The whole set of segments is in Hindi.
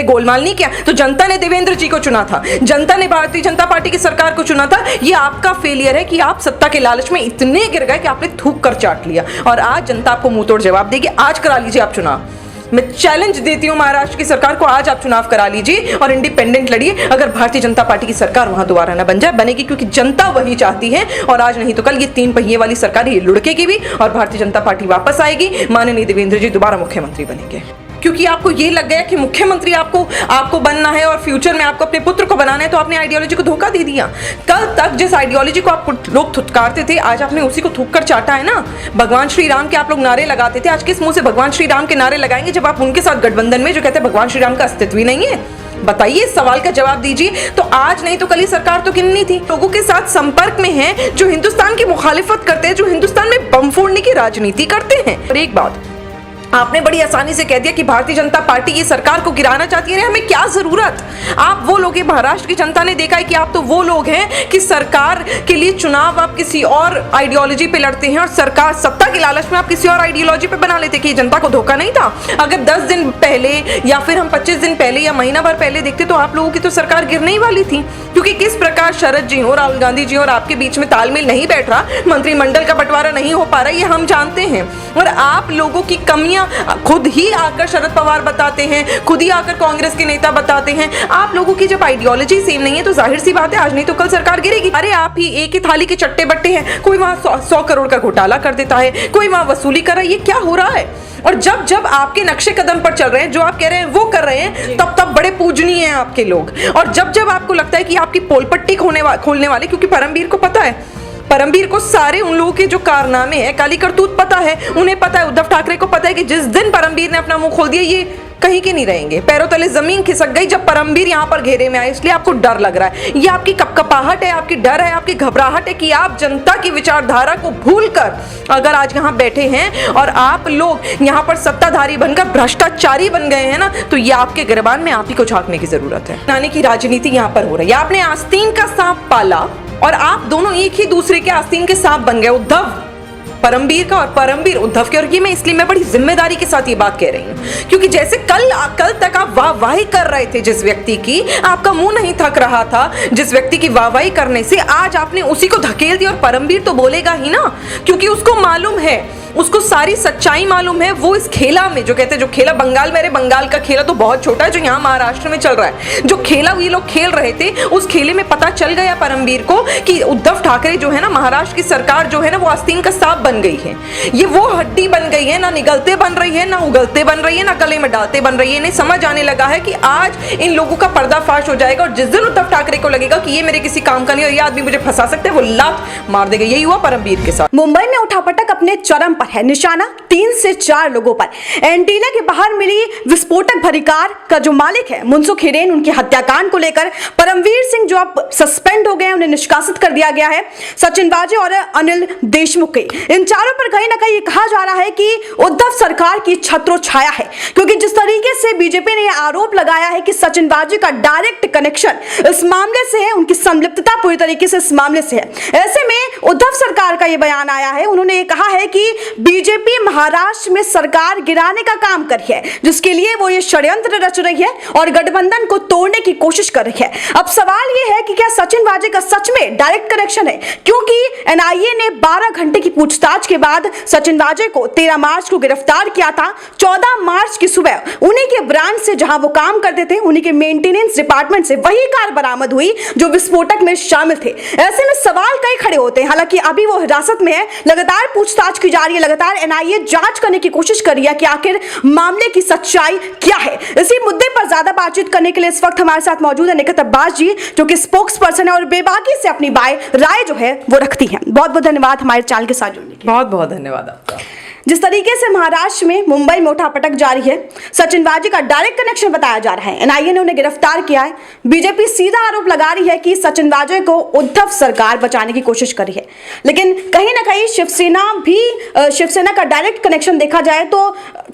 तुमने गोलमाल नहीं किया। तो जनता ने देवेंद्र जी को चुना था, जनता ने भारतीय जनता पार्टी की सरकार को चुना था। ये आपका फेलियर है कि आप सत्ता के लालच में इतने गिर गए कि आपने थूक कर चाट लिया, और आज जनता आपको मुंह तोड़ जवाब देगी। आज करा लीजिए आप चुनाव, मैं चैलेंज देती हूं महाराष्ट्र की सरकार को, आज आप चुनाव करा लीजिए और इंडिपेंडेंट लड़िए। अगर भारतीय जनता पार्टी की सरकार वहां दोबारा ना बन जाए, बनेगी क्योंकि जनता वही चाहती है, और आज नहीं तो कल ये 3 पहिए वाली सरकार ये लुढ़केगी भी और भारतीय जनता पार्टी वापस आएगी, माननीय देवेंद्र जी दोबारा मुख्यमंत्री बनेंगे। क्योंकि आपको ये लग गया कि मुख्यमंत्री आपको बनना है और फ्यूचर में आपको अपने पुत्र को बनाना है, तो आपने आइडियोलॉजी को धोखा दे दिया। कल तक जिस आइडियोलॉजी को आप लोग थुतकारते थे, आज आपने उसी को थूक कर चाटा है ना। भगवान श्री राम के आप लोग नारे लगाते थे, आज किस मुंह से भगवान श्री राम के नारे लगाएंगे जब आप उनके साथ गठबंधन में जो कहते हैं भगवान श्री राम का अस्तित्व ही नहीं है? बताइए, इस सवाल का जवाब दीजिए। तो आज नहीं तो कल ही सरकार तो किन्नी थी, लोगों के साथ संपर्क में है जो हिंदुस्तान की मुखालिफत करते हैं, जो हिंदुस्तान में बम फोड़ने की राजनीति करते हैं। और एक बात आपने बड़ी आसानी से कह दिया कि भारतीय जनता पार्टी ये सरकार को गिराना चाहती है। हमें क्या जरूरत? आप वो लोग हैं, महाराष्ट्र की जनता ने देखा है कि आप तो वो लोग हैं कि सरकार के लिए चुनाव आप किसी और आइडियोलॉजी पे लड़ते हैं, और सरकार सत्ता के लालच में आप किसी और आइडियोलॉजी पे बना लेते कि जनता को धोखा नहीं था। अगर 10 दिन पहले या फिर हम 25 दिन पहले या महीना भर पहले देखते तो आप लोगों की तो सरकार गिरने ही वाली थी, क्योंकि किस प्रकार शरद जी और राहुल गांधी जी और आपके बीच में तालमेल नहीं बैठ रहा, मंत्रिमंडल का बंटवारा नहीं हो पा रहा, ये हम जानते हैं। और आप लोगों की कमियां खुद ही आकर शरद पवार बताते हैं, खुद ही आकर कांग्रेस के नेता बताते हैं। आप लोगों की जब आइडियोलॉजी सेम नहीं है तो जाहिर सी बात है आज नहीं तो कल सरकार गिरेगी। अरे आप ही एक ही थाली के चट्टे बट्टे हैं, कोई वहां 100 करोड़ का घोटाला कर देता है, कोई वहां वसूली कर रहा है, ये क्या हो रहा है? और जब जब आपके नक्शे कदम पर चल रहे हैं, जो आप कह रहे हैं वो कर रहे हैं, तब तब बड़े पूजनीय हैं आपके लोग। और जब जब आपको लगता है कि आपकी पोलपट्टी खोलने वाले, क्योंकि परमवीर को पता है, परमवीर को सारे उन लोगों के जो कारनामे हैं, काली करतूत पता है, उन्हें पता है, उद्धव ठाकरे को पता है कि जिस दिन परमवीर ने अपना मुंह खोल दिया ये कहीं के नहीं रहेंगे, पैरों तले जमीन खिसक गई जब परमवीर यहाँ पर घेरे में आए। इसलिए आपको डर लग रहा है, ये आपकी कपकपाहट है, आपकी डर है, आपकी घबराहट है कि आप जनता की विचारधारा को भूलकर अगर आज यहाँ बैठे हैं और आप लोग यहाँ पर सत्ताधारी बनकर भ्रष्टाचारी बन गए हैं ना, तो ये आपके गिरबान में आप ही को झांकने की जरूरत है। नाने की राजनीति यहाँ पर हो रही है, आपने आस्तीन का सांप पाला और आप दोनों एक ही दूसरे के आस्तीन के सांप बन गए, उद्धव परमवीर का और परमवीर उद्धव के। और ये मैं इसलिए मैं बड़ी जिम्मेदारी के साथ ये बात कह रही हूँ, क्योंकि जैसे कल तक आप वाहवाही कर रहे थे जिस व्यक्ति की, आपका मुंह नहीं थक रहा था जिस व्यक्ति की वाहवाही करने से, आज आपने उसी को धकेल दिया। और परमवीर तो बोलेगा ही ना, क्योंकि उसको मालूम है, उसको सारी सच्चाई मालूम है। वो इस खेला में जो कहते हैं, जो खेला बंगाल, मेरे बंगाल का खेला तो बहुत छोटा है जो यहाँ महाराष्ट्र में चल रहा है, जो खेला ये लोग खेल रहे थे, उस खेले में पता चल गया परमवीर को कि उद्धव ठाकरे जो है ना, महाराष्ट्र की सरकार जो है ना, वो आस्तीन का सांप बन गई है। ये वो हड्डी बन गई है, ना निगलते बन रही है, ना उगलते बन रही है, ना गले में डालते बन रही है। इन्हें समझ आने लगा है कि आज इन लोगों का पर्दाफाश हो जाएगा, और जिस दिन उद्धव ठाकरे को लगेगा कि ये मेरे किसी काम का नहीं और ये आदमी मुझे फंसा सकते हैं, वो लात मार देगा। यही हुआ परमवीर के साथ। मुंबई में उठापटक अपने चरम पर है, निशाना 3 से 4 लोगों पर। एंटीना के बाहर मिली विस्फोटक भरी कार का जो मालिक है मुनसुख हिरेन, उनके हत्याकांड को लेकर परमवीर सिंह जो अब सस्पेंड हो गए हैं, उन्हें निष्कासित कर दिया गया है। सचिन वाजे और अनिल देशमुख के, इन चारों पर कहीं ना कहीं कहा जा रहा है कि उद्धव सरकार की छत्रो छाया है, क्योंकि जिस तरीके से बीजेपी ने यह आरोप लगाया है कि सचिन वाजे का डायरेक्ट कनेक्शन इस मामले से है, उनकी संलिप्तता पूरी तरीके से इस मामले से है। ऐसे में उद्धव सरकार का यह बयान आया है, उन्होंने ये कहा है कि बीजेपी महाराष्ट्र में सरकार गिराने का काम कर रही है, जिसके लिए वो ये षड्यंत्र रच रही है और गठबंधन को तोड़ने की कोशिश कर रही है। अब सवाल ये है कि क्या सचिन वाजे का सच में डायरेक्ट कनेक्शन है, क्योंकि एनआईए ने 12 घंटे की पूछताछ के बाद सचिन वाजे को 13 मार्च को गिरफ्तार किया था। 14 मार्च की सुबह उन्हीं के ब्रांच से, जहां वो काम करते थे, उन्हीं के मेंटेनेंस डिपार्टमेंट से वही कार बरामद हुई जो विस्फोटक में शामिल थे। ऐसे में सवाल कई खड़े होते हैं। हालांकि अभी वो हिरासत में है, लगातार पूछताछ की जा रही है, लगातार एनआईए जांच करने की कोशिश कर रही है कि आखिर मामले की सच्चाई क्या है। इसी मुद्दे पर ज्यादा बातचीत करने के लिए इस वक्त हमारे साथ मौजूद है निखत अब्बास जी, जो कि स्पोक्स पर्सन है और बेबाकी से अपनी राय जो है वो रखती हैं। बहुत बहुत धन्यवाद हमारे चैनल के साथ जुड़ने के लिए। बहुत बहुत धन्यवाद आपका। जिस तरीके से महाराष्ट्र में मुंबई में उठापटक जारी है, सचिन वाजे का डायरेक्ट कनेक्शन बताया जा रहा है, एनआईए ने उन्हें गिरफ्तार किया है। बीजेपी सीधा आरोप लगा रही है कि सचिन वाजे को उद्धव सरकार बचाने की कोशिश कर रही है, लेकिन कहीं ना कहीं शिवसेना का डायरेक्ट कनेक्शन देखा जाए तो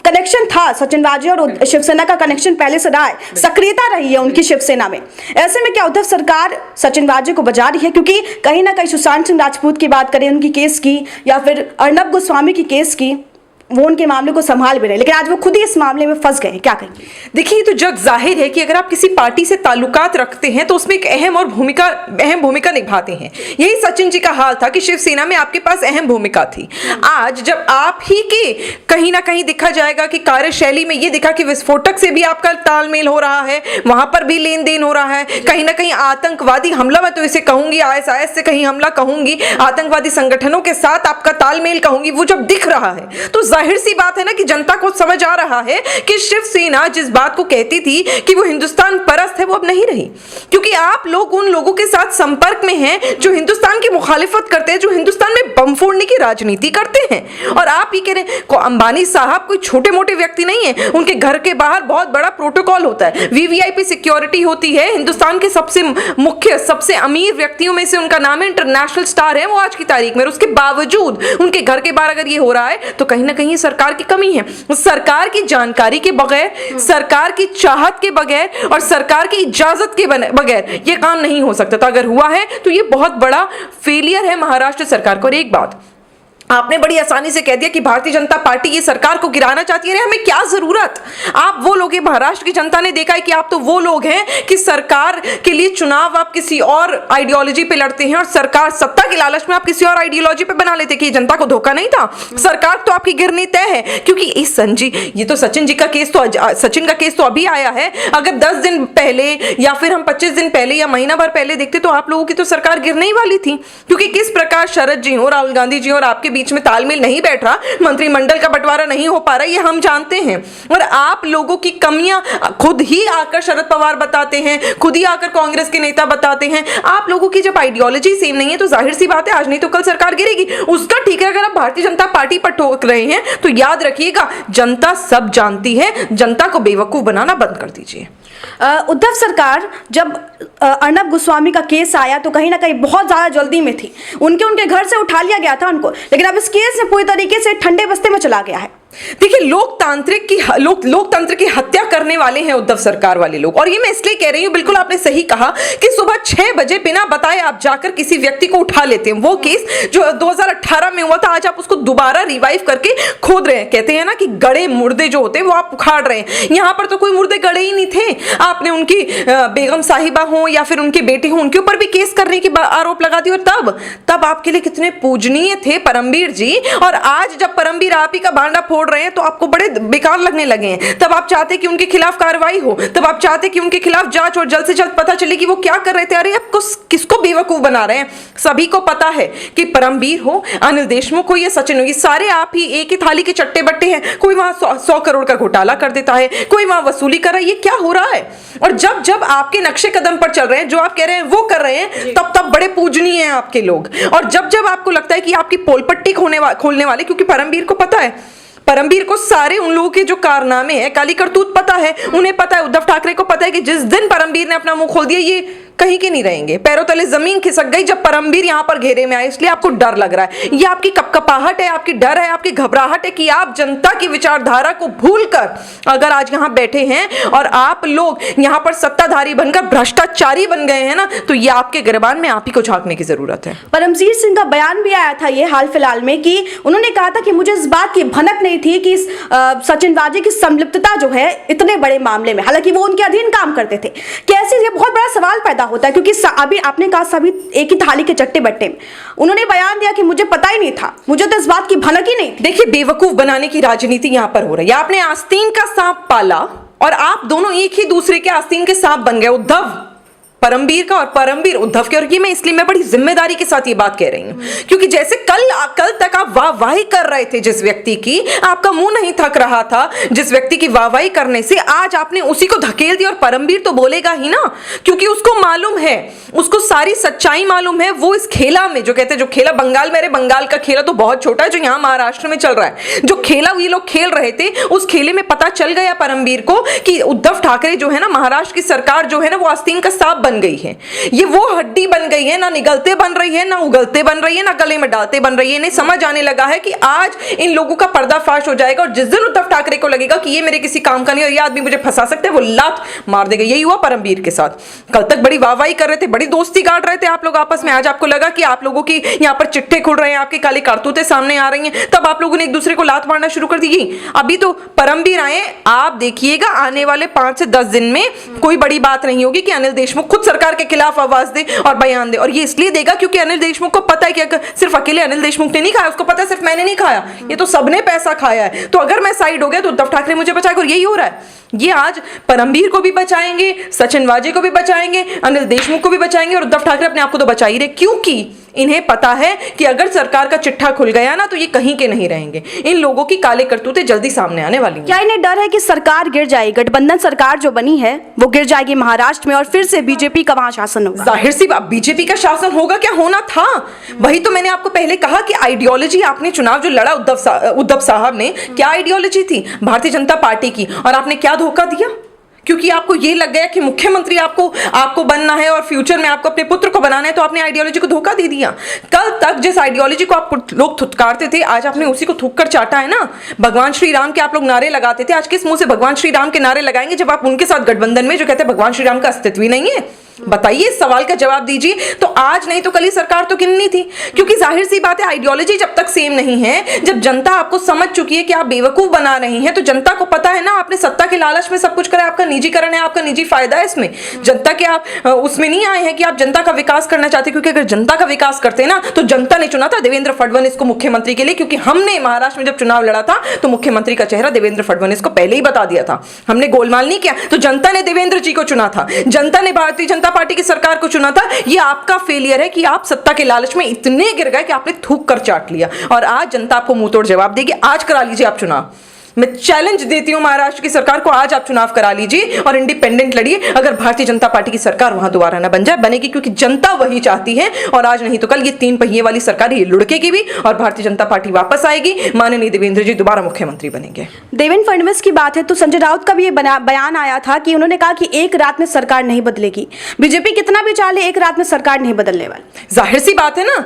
कनेक्शन था, सचिन वाजे और शिवसेना का कनेक्शन पहले से रहा है, सक्रियता रही है उनकी शिवसेना में। ऐसे में क्या उद्धव सरकार सचिन वाजे को बचा रही है? क्योंकि कहीं ना कहीं सुशांत सिंह राजपूत की बात करें, उनकी केस की, या फिर अर्नब गोस्वामी की केस की, वो उनके मामले को संभाल भी रहे, लेकिन आज वो खुद ही इस मामले में फंस गए। क्या कहेंगे? देखिए, तो जग जाहिर है कि अगर आप किसी पार्टी से ताल्लुकात रखते हैं तो उसमें एक अहम भूमिका निभाते हैं। यही सचिन जी का हाल था कि शिवसेना में आपके पास अहम भूमिका थी। आज जब आप ही के कहीं ना कहीं दिखा जाएगा कि कार्यशैली में ये दिखा कि विस्फोटक से भी आपका तालमेल हो रहा है, वहां पर भी लेन देन हो रहा है, कहीं ना कहीं आतंकवादी हमला, मैं तो इसे कहूंगी ISIS से कहीं हमला कहूंगी, आतंकवादी संगठनों के साथ आपका तालमेल कहूंगी, वो जब दिख रहा है तो जाहिर सी बात है ना कि जनता को समझ आ रहा है कि शिवसेना जिस बात को कहती थी कि वो हिंदुस्तान परस्त है, वो अब नहीं रही, क्योंकि आप लोग उन लोगों के साथ संपर्क में हैं जो हिंदुस्तान की मुखालिफत करते हैं, जो हिंदुस्तान में बम फोड़ने की राजनीति करते हैं। और आप ही कह रहे हैं अंबानी साहब कोई छोटे मोटे व्यक्ति नहीं है, उनके घर के बाहर बहुत बड़ा प्रोटोकॉल होता है, VVIP सिक्योरिटी होती है, हिंदुस्तान के सबसे मुख्य सबसे अमीर व्यक्तियों में से उनका नाम है, इंटरनेशनल स्टार है वो आज की तारीख में, उसके बावजूद उनके घर के बाहर अगर ये हो रहा है तो कहीं ना कहीं सरकार की कमी है। सरकार की जानकारी के बगैर, सरकार की चाहत के बगैर और सरकार की इजाजत के बगैर ये काम नहीं हो सकता था। अगर हुआ है तो ये बहुत बड़ा फेलियर है महाराष्ट्र सरकार को। और एक बात आपने बड़ी आसानी से कह दिया कि भारतीय जनता पार्टी ये सरकार को गिराना चाहती है, हमें क्या जरूरत। आप वो लोग हैं, महाराष्ट्र की जनता ने देखा है कि आप तो वो लोग हैं कि सरकार के लिए चुनाव आप किसी और आइडियोलॉजी पे लड़ते हैं और सरकार सत्ता के लालच में आप किसी और आइडियोलॉजी पे बना लेते कि जनता को धोखा नहीं था, सरकार तो आपकी गिरनी तय है। क्योंकि इस ये तो सचिन जी का केस तो सचिन का केस तो अभी आया है, अगर 10 दिन पहले या फिर हम 25 दिन पहले या महीना भर पहले देखते तो आप लोगों की तो सरकार गिरने ही वाली थी। क्योंकि किस प्रकार शरद जी हो, राहुल गांधी जी और आपके बीच में तालमेल नहीं बैठ रहा, मंत्रिमंडल का बंटवारा नहीं हो पा रहा, ये हम जानते हैं। और आप लोगों की कमियां खुद ही आकर शरद पवार बताते हैं, खुद ही आकर कांग्रेस के नेता बताते हैं। आप लोगों की जब आइडियोलॉजी सेम नहीं है तो जाहिर सी बात है आज नहीं तो कल सरकार गिरेगी। उसका ठीक है, अगर आप भारतीय जनता पार्टी पर ठोक रहे हैं तो याद रखिएगा जनता सब जानती है, जनता को बेवकूफ बनाना बंद कर दीजिए। उद्धव सरकार जब अर्नब गोस्वामी का केस आया तो कहीं ना कहीं बहुत ज्यादा जल्दी में थी, उनके घर से उठा लिया गया था उनको, लेकिन अब इस केस में पूरी तरीके से ठंडे बस्ते में चला गया है। देखिए, लोकतंत्र की हत्या करने वाले हैं उद्धव सरकार वाले लोग। और ये मैं इसलिए कह रही हूं, बिल्कुल आपने सही कहा कि सुबह 6 बजे बिना बताए आप जाकर किसी व्यक्ति को उठा लेते हैं। वो केस जो 2018 में हुआ था, आज आप उसको दोबारा रिवाइव करके खोद रहे हैं। कहते हैं ना कि गड़े मुर्दे जो होते हैं वो आप उखाड़ रहे हैं। यहां पर तो कोई मुर्दे गड़े ही नहीं थे। आपने उनकी बेगम साहिबा हो या फिर उनकी बेटी हो, उनके ऊपर भी केस करने की आरोप लगा दिया। और तब आपके लिए कितने पूजनीय थे परमबीर जी, और आज जब परमबीर आप ही का भांडा फोड़ रहे हैं तो आपको बड़े बेकार लगने लगे हैं। तब आप चाहते कि उनके खिलाफ कार्रवाई हो, तब आप चाहते कि उनके खिलाफ जांच और जल्द से जल्द पता चले कि वो क्या कर रहे थे। अरे आप किसको बेवकूफ बना रहे हैं? सभी को पता है कि परमबीर हो, अनिल देशमुख हो या सचिन हो, ये सारे आप ही एक ही थाली के चट्टे बट्टे हैं। कोई वहां 100 करोड़ का घोटाला कर देता है, कोई वहां वसूली कर रहा है। ये क्या हो रहा है? और जब आपके नक्शे कदम पर चल रहे हैं, जो आप कह रहे हैं वो कर रहे हैं, तब बड़े पूजनीय हैं आपके लोग। और जब आपको लगता है कि आपकी पोलपट्टी खोलने वाले, क्योंकि परमबीर को पता है, परमबीर को सारे उन लोगों के जो कारनामे हैं, काली करतूत पता है, उन्हें पता है, उद्धव ठाकरे को पता है कि जिस दिन परमबीर ने अपना मुंह खोल दिया ये कहीं के नहीं रहेंगे। पैरों तले जमीन खिसक गई जब परमबीर यहां पर घेरे में आए। इसलिए आपको डर लग रहा है, ये आपकी कपकपाहट है, आपकी डर है, आपकी घबराहट है कि आप जनता की विचारधारा को भूलकर अगर आज यहां बैठे हैं और आप लोग यहां पर सत्ताधारी बनकर भ्रष्टाचारी बन गए हैं ना, तो ये आपके गिरबान में आप ही को झांकने की जरूरत है। परमजीत सिंह का बयान भी आया था ये हाल फिलहाल में कि उन्होंने कहा था कि मुझे इस बात की भनक नहीं थी कि सचिन वाजे की संलिप्तता जो है इतने बड़े मामले में, हालांकि वो उनके अधीन काम करते थे। कैसे? ये बहुत बड़ा सवाल पैदा होता है, क्योंकि अभी आपने कहा सभी एक ही थाली के चट्टे बट्टे में। उन्होंने बयान दिया कि मुझे पता ही नहीं था, मुझे तो इस बात की भनक ही नहीं थी। देखिए, बेवकूफ बनाने की राजनीति यहां पर हो रही है। आपने आस्तीन का सांप पाला और आप दोनों एक ही दूसरे के आस्तीन के सांप बन गए, उद्धव परमबीर का और परमबीर उद्धव के। और ये मैं इसलिए बड़ी जिम्मेदारी के साथ ये बात कह रही हूं, क्योंकि जैसे कल तक आप वाहवाही कर रहे थे जिस व्यक्ति की, आपका मुंह नहीं थक रहा था जिस व्यक्ति की वाहवाही करने से, आज आपने उसी को धकेल दिया। और परमबीर तो बोलेगा ही ना, क्योंकि उसको मालूम है, उसको सारी सच्चाई मालूम है। वो इस खेला में जो कहते हैं, जो खेला बंगाल में, बंगाल का खेला तो बहुत छोटा है, जो यहाँ महाराष्ट्र में चल रहा है, जो खेला ये लोग खेल रहे थे, उस खेले में पता चल गया परमबीर को कि उद्धव ठाकरे जो है ना, महाराष्ट्र की सरकार जो है ना, वो आस्तीन का सांप बन गई है, ये वो हड्डी बन गई है, ना निगलते बन रही है, ना उगलते बन रही है, ना गले में डालते बन रही है। इन्हें समझ आने लगा है कि आज इन लोगों का पर्दाफाश हो जाएगा और जिस दिन उद्धव ठाकरे को लगेगा कि ये मेरे किसी काम का नहीं और ये आदमी मुझे फंसा सकते हैं, वो लात मार देगा। यही हुआ परमवीर के साथ। कल तक बड़ी वाहवाही कर रहे थे, बड़ी दोस्ती गाड़ रहे थे आप लोग आपस में, आज आपको लगा कि आप लोगों की यहाँ पर चिट्ठे खुल रहे हैं, आपकी काली कारतूतें सामने आ रही हैं, तब आप लोगों ने एक दूसरे को लात मारना शुरू कर दी। अभी तो परमवीर आए, आप देखिएगा आने वाले 5 से 10 दिन में कोई बड़ी बात नहीं होगी कि अनिल देशमुख खुद सरकार के खिलाफ आवाज दे और बयान दे। और ये इसलिए देगा क्योंकि अनिल देशमुख को पता है कि अगर सिर्फ अकेले अनिल देशमुख ने नहीं खाया, उसको पता है सिर्फ मैंने नहीं खाया, ये तो सबने पैसा खाया है, तो अगर मैं साइड हो गया तो उद्धव ठाकरे मुझे बचाएगा। और यही हो रहा है, ये आज परमवीर को भी बचाएंगे, सचिन वाजे को भी बचाएंगे, अनिल देशमुख को भी बचाएंगे और उद्धव ठाकरे अपने आप को तो बचा ही रहे, क्योंकि इन्हें पता है कि अगर सरकार का चिट्ठा खुल गया ना तो ये कहीं के नहीं रहेंगे। इन लोगों की काले करतूतें जल्दी सामने आने वाली हैं। क्या इन्हें डर है कि सरकार गिर जाएगी, गठबंधन सरकार जो बनी है वो गिर जाएगी महाराष्ट्र में और फिर से बीजेपी का वहां शासन होगा? जाहिर सी बात, बीजेपी का शासन होगा, क्या होना था। वही तो मैंने आपको पहले कहा कि आइडियोलॉजी, आपने चुनाव जो लड़ा उद्धव साहब ने, क्या आइडियोलॉजी थी? भारतीय जनता पार्टी की। और आपने क्या धोखा दिया? क्योंकि आपको ये लग गया कि मुख्यमंत्री आपको बनना है और फ्यूचर में आपको अपने पुत्र को बनाना है, तो आपने आइडियोलॉजी को धोखा दे दिया। कल तक जिस आइडियोलॉजी को आप लोग थुतकारते थे, आज आपने उसी को थूक कर चाटा है ना। भगवान श्री राम के आप लोग नारे लगाते थे, आज किस मुंह से भगवान श्री राम के नारे लगाएंगे जब आप उनके साथ गठबंधन में जो कहते हैं भगवान श्री राम का अस्तित्व ही नहीं है? बताइए, इस सवाल का जवाब दीजिए। तो आज नहीं तो कल ही सरकार तो गिननी थी, क्योंकि जाहिर सी बात है आइडियोलॉजी जब तक सेम नहीं है, जब जनता आपको समझ चुकी है कि आप बेवकूफ बना रही हैं, तो जनता को पता है ना, आपने सत्ता के लालच में सब कुछ करा, आपका निजीकरण है, आपका निजी फायदा है इसमें। जनता के आप उसमें नहीं आए हैं कि आप जनता का विकास करना चाहते, क्योंकि अगर जनता का विकास करते ना तो जनता ने चुना था देवेंद्र फडणवीस को मुख्यमंत्री के लिए, क्योंकि हमने महाराष्ट्र में जब चुनाव लड़ा था तो मुख्यमंत्री का चेहरा देवेंद्र फडणवीस को पहले ही बता दिया था, हमने गोलमाल नहीं किया। तो जनता ने देवेंद्र जी को चुना था, जनता ने भारतीय जनता पार्टी की सरकार को चुना था। ये आपका फेलियर है कि आप सत्ता के लालच में इतने गिर गए कि आपने थूक कर चाट लिया, और आज जनता आपको मुंह तोड़ जवाब देगी। आज करा लीजिए आप चुनाव, मैं चैलेंज देती हूं महाराष्ट्र की सरकार को, आज आप चुनाव करा लीजिए और इंडिपेंडेंट लड़िए। अगर भारतीय जनता पार्टी की सरकार वहां दोबारा ना बन जाए, बनेगी क्योंकि जनता वही चाहती है, और आज नहीं तो कल ये 3 पहिए वाली सरकार ये लुढ़केगी भी और भारतीय जनता पार्टी वापस आएगी, माननीय देवेंद्र जी दोबारा मुख्यमंत्री बनेंगे। देवेंद्र फडणवीस की बात है तो संजय राउत का भी ये बयान आया था कि उन्होंने कहा कि एक रात में सरकार नहीं बदलेगी। बीजेपी कितना भी चाहे एक रात में सरकार नहीं बदलने वाली। जाहिर सी बात है ना,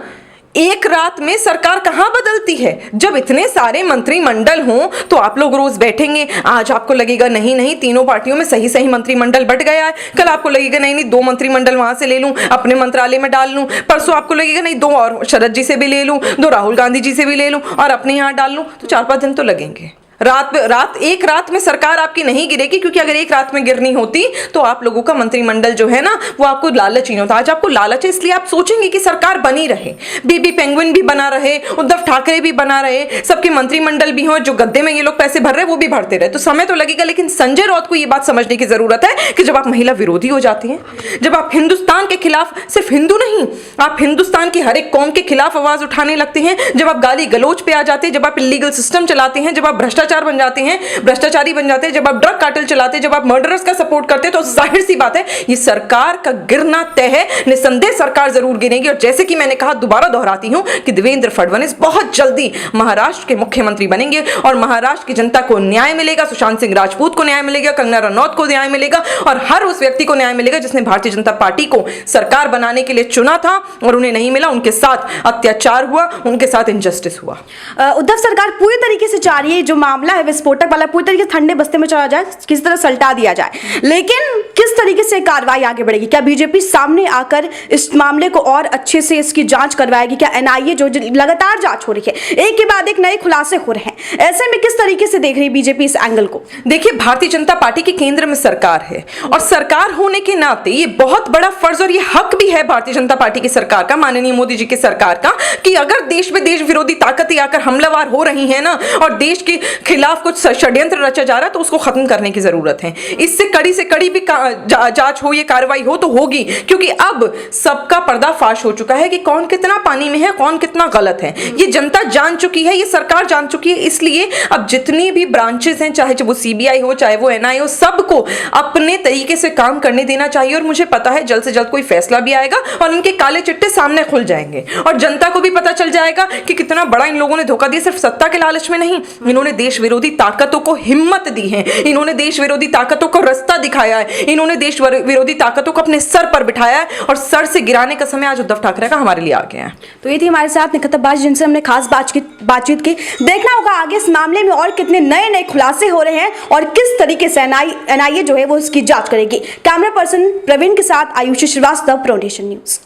एक रात में सरकार कहां बदलती है? जब इतने सारे मंत्रिमंडल हों तो आप लोग रोज बैठेंगे, आज आपको लगेगा नहीं नहीं तीनों पार्टियों में सही सही मंत्रिमंडल बट गया है, कल आपको लगेगा नहीं नहीं 2 मंत्रिमंडल वहां से ले लूं, अपने मंत्रालय में डाल लूं, परसों आपको लगेगा नहीं 2 और शरद जी से भी ले लूं, 2 राहुल गांधी जी से भी ले लूं और अपने यहां डाल लूं, तो 4-5 दिन तो लगेंगे। एक रात में सरकार आपकी नहीं गिरेगी, क्योंकि अगर एक रात में गिरनी होती तो आप लोगों का मंत्रिमंडल जो है ना वो आपको लालच ही होता। आज आपको लालच है, इसलिए आप सोचेंगे कि सरकार बनी रहे, बेबी पेंगुइन भी बना रहे, उद्धव ठाकरे भी बना रहे, सबके मंत्रिमंडल भी हो, जो गद्दे में ये लोग पैसे भर रहे वो भी भरते रहे, तो समय तो लगेगा। लेकिन संजय राउत को ये बात समझने की जरूरत है कि जब आप महिला विरोधी हो जाती हैं, जब आप हिंदुस्तान के खिलाफ, सिर्फ हिंदू नहीं, आप हिंदुस्तान की हर एक कौम के खिलाफ आवाज उठाने लगते हैं, जब आप गाली गलोच पे आ जाते हैं, जब आप इलीगल सिस्टम चलाते हैं, जब आप भ्रष्टाचार बन जाते हैं, भ्रष्टाचारी बन जाते हैं, जब आप ड्रग कार्टेल चलाते हैं, जब आप मर्डरर्स का सपोर्ट करते हैं, तो जाहिर सी बात है ये सरकार का गिरना तय है। निसंदेह सरकार जरूर गिरेगी। और जैसे कि मैंने कहा, दोबारा दोहराती हूं कि देवेंद्र फडणवीस बहुत जल्दी महाराष्ट्र के मुख्यमंत्री बनेंगे और महाराष्ट्र की जनता को न्याय मिलेगा, सुशांत सिंह राजपूत को न्याय मिलेगा, कंगना रनौत को न्याय मिलेगा और हर उस व्यक्ति को न्याय मिलेगा जिसने भारतीय जनता पार्टी को सरकार बनाने के लिए चुना था और उन्हें नहीं मिला, उनके साथ अत्याचार हुआ, उनके साथ इनजस्टिस हुआ। उद्धव सरकार पूरी तरीके से चाह रही है जो मामला है विस्फोटक वाला पूरी तरीके से ठंडे बस्ते में चला जाए, किसी तरह सल्टा दिया जाए, लेकिन किस तरीके से कार्रवाई आगे बढ़ेगी? क्या बीजेपी सामने आकर इस मामले को और अच्छे से इसकी जांच करवाएगी? क्या एनआईए जो लगातार जांच हो रही है, एक के बाद एक नए खुलासे हो रहे हैं, ऐसे में किस तरीके से देख रही बीजेपी इस एंगल को? देखिए, भारतीय जनता पार्टी के केंद्र में सरकार है और सरकार होने के नाते ये बहुत बड़ा फर्ज और ये हक भी है भारतीय जनता पार्टी की सरकार का, माननीय मोदी जी की सरकार का, कि अगर देश में देश विरोधी ताकतें आकर हमलावर हो रही है ना और देश के खिलाफ कुछ षड्यंत्र रचा जा रहा है तो उसको खत्म करने की जरूरत है। इससे कड़ी से कड़ी भी जांच हो, ये कार्रवाई हो तो होगी, क्योंकि अब सबका पर्दाफाश हो चुका है कि कौन कितना पानी में है, कौन कितना गलत है। ये जनता जान चुकी है, ये सरकार जान चुकी है। इसलिए अब जितनी भी ब्रांचेस हैं, चाहे वो सीबीआई हो, चाहे वो एनआईए हो, सबको अपने तरीके से काम करने देना चाहिए। और मुझे पता है जल्द से जल्द कोई फैसला भी आएगा और इनके काले चिट्टे सामने खुल जाएंगे और जनता को भी पता चल जाएगा कि कितना बड़ा इन लोगों ने धोखा दिया। सिर्फ सत्ता के लालच में नहीं, इन्होंने देश विरोधी ताकतों को हिम्मत दी है, इन्होंने देश विरोधी ताकतों को रास्ता दिखाया है, इन्होंने उन्होंने देश विरोधी ताकतों को अपने सर पर बिठाया है और सर से गिराने का समय आज उद्धव ठाकरे का हमारे लिए आ गया है। तो ये थी हमारे साथ निखत अब्बास जिनसे हमने खास बातचीत की। देखना होगा आगे इस मामले में और कितने नए नए खुलासे हो रहे हैं और किस तरीके से एनआईए जो है वो इसकी जांच करेगी। कैमरा पर्सन प्रवीण के साथ Aayushi Srivastava, pro nation news.